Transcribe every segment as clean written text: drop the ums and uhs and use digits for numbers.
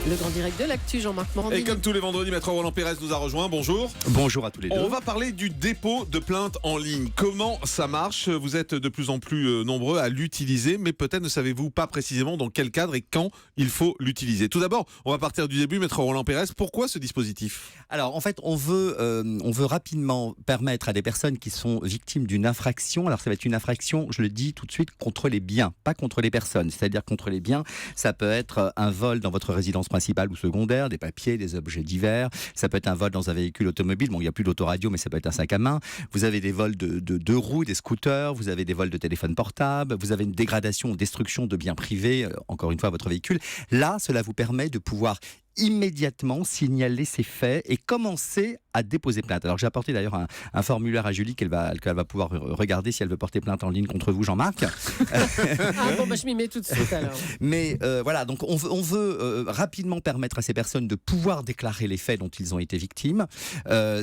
Le grand direct de l'actu, Jean-Marc Morandini. Et comme tous les vendredis, Maître Roland Pérez nous a rejoint. Bonjour. Bonjour à tous les deux. On va parler du dépôt de plainte en ligne. Comment ça marche ? Vous êtes de plus en plus nombreux à l'utiliser, mais peut-être ne savez-vous pas précisément dans quel cadre et quand il faut l'utiliser. Tout d'abord, on va partir du début, Maître Roland Pérez. Pourquoi ce dispositif ? Alors en fait, on veut rapidement permettre à des personnes qui sont victimes d'une infraction, alors ça va être une infraction, je le dis tout de suite, contre les biens, pas contre les personnes. C'est-à-dire contre les biens, ça peut être un vol dans votre résidence principale ou secondaire, des papiers, des objets divers, ça peut être un vol dans un véhicule automobile, bon il n'y a plus d'autoradio mais ça peut être un sac à main, vous avez des vols de deux roues, des scooters, vous avez des vols de téléphone portable, vous avez une dégradation ou destruction de biens privés, encore une fois votre véhicule. Là, cela vous permet de pouvoir immédiatement signaler ces faits et commencer à déposer plainte. Alors j'ai apporté d'ailleurs un formulaire à Julie qu'elle va pouvoir regarder si elle veut porter plainte en ligne contre vous, Jean-Marc. Je m'y mets tout de suite alors. Mais voilà, donc on veut rapidement permettre à ces personnes de pouvoir déclarer les faits dont ils ont été victimes.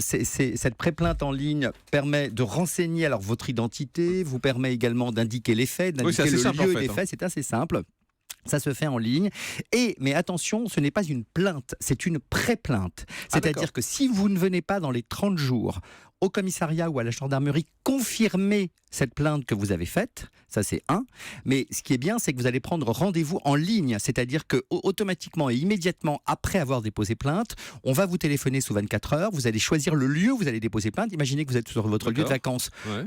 Cette pré-plainte en ligne permet de renseigner alors votre identité, vous permet également d'indiquer les faits, d'indiquer le lieu des faits. C'est assez simple. Ça se fait en ligne. Mais attention, ce n'est pas une plainte, c'est une pré-plainte. C'est-à-dire que si vous ne venez pas dans les 30 jours au commissariat ou à la gendarmerie confirmer cette plainte que vous avez faite, ça c'est un. Mais ce qui est bien, c'est que vous allez prendre rendez-vous en ligne. C'est-à-dire que automatiquement et immédiatement après avoir déposé plainte, on va vous téléphoner sous 24 heures. Vous allez choisir le lieu où vous allez déposer plainte. Imaginez que vous êtes sur votre lieu de vacances. Ouais.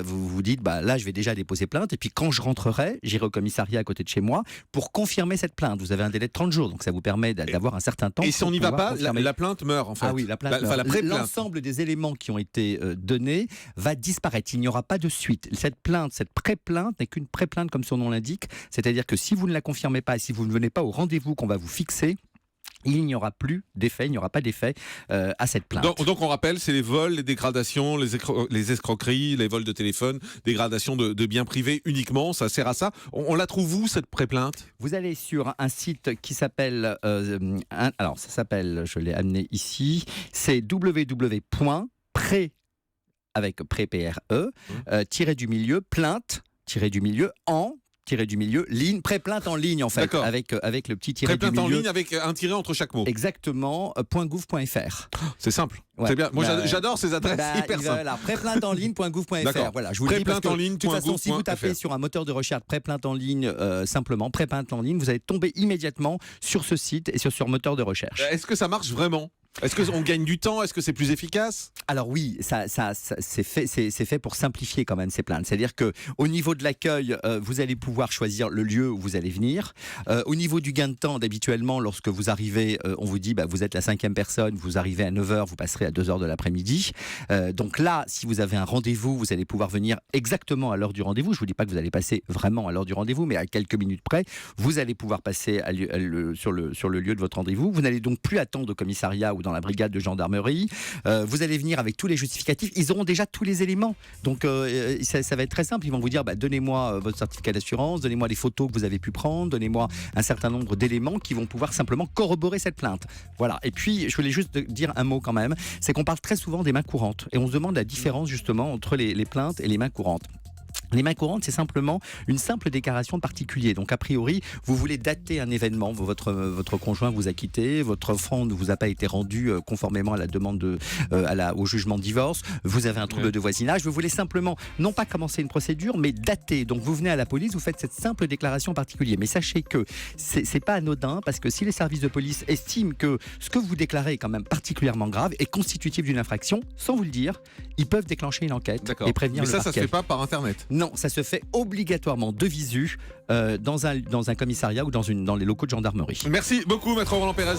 Vous dites, là je vais déjà déposer plainte. Et puis quand je rentrerai, j'irai au commissariat à côté de chez moi pour confirmer cette plainte. Vous avez un délai de 30 jours. Donc ça vous permet d'avoir un certain temps. Et si on n'y va pas, la plainte meurt en fait. Ah oui, la plainte meurt. L'ensemble des éléments qui ont été donnés va disparaître. Il n'y aura pas de suite. Cette pré-plainte n'est qu'une pré-plainte comme son nom l'indique. C'est-à-dire que si vous ne la confirmez pas et si vous ne venez pas au rendez-vous qu'on va vous fixer, il n'y aura plus d'effet, il n'y aura pas d'effet à cette plainte. Donc on rappelle, c'est les vols, les dégradations, les escroqueries, les vols de téléphone, dégradation de biens privés uniquement, ça sert à ça. On la trouve où cette pré-plainte ? Vous allez sur un site qui s'appelle, alors ça s'appelle, je l'ai amené ici, c'est www.pré avec pré-PRE, du milieu, plainte, du milieu, ligne, pré-plainte en ligne en fait, avec le petit tiret du milieu. Pré-plainte en ligne avec un tiret entre chaque mot. Exactement, .gouv.fr. C'est simple, ouais. C'est bien. Moi j'adore ces adresses hyper simples. Voilà, pré-plainte en ligne.gouv.fr. Voilà, je vous le dis parce que de toute façon, si vous tapez sur un moteur de recherche pré-plainte en ligne, simplement pré-plainte en ligne, vous allez tomber immédiatement sur ce site et sur moteur de recherche. Est-ce que ça marche vraiment ? Est-ce qu'on gagne du temps ? Est-ce que c'est plus efficace ? Alors oui, ça c'est fait pour simplifier quand même ces plaintes. C'est-à-dire que au niveau de l'accueil, vous allez pouvoir choisir le lieu où vous allez venir. Au niveau du gain de temps, d'habituellement, lorsque vous arrivez, on vous dit vous êtes la 5e personne, vous arrivez à 9h, vous passerez à 2h de l'après-midi. Donc là, si vous avez un rendez-vous, vous allez pouvoir venir exactement à l'heure du rendez-vous. Je ne vous dis pas que vous allez passer vraiment à l'heure du rendez-vous, mais à quelques minutes près, vous allez pouvoir passer sur le lieu de votre rendez-vous. Vous n'allez donc plus attendre au commissariat ou dans la brigade de gendarmerie. Vous allez venir avec tous les justificatifs. Ils auront déjà tous les éléments. Donc ça va être très simple. Ils vont vous dire donnez-moi votre certificat d'assurance, donnez-moi les photos que vous avez pu prendre, donnez-moi un certain nombre d'éléments qui vont pouvoir simplement corroborer cette plainte. Voilà. Et puis je voulais juste dire un mot quand même, c'est qu'on parle très souvent des mains courantes et on se demande la différence justement entre les plaintes et les mains courantes. Les mains courantes, c'est simplement une simple déclaration de particulier. Donc, a priori, vous voulez dater un événement. Votre conjoint vous a quitté, votre enfant ne vous a pas été rendu conformément à la demande au jugement de divorce. Vous avez un trouble de voisinage. Vous voulez simplement, non pas commencer une procédure, mais dater. Donc, vous venez à la police, vous faites cette simple déclaration particulier. Mais sachez que c'est pas anodin parce que si les services de police estiment que ce que vous déclarez est quand même particulièrement grave et constitutif d'une infraction, sans vous le dire, ils peuvent déclencher une enquête et prévenir le parquet. Mais ça se fait pas par Internet ? Non, ça se fait obligatoirement de visu dans un commissariat ou dans les locaux de gendarmerie. Merci beaucoup, Maître Roland Pérez.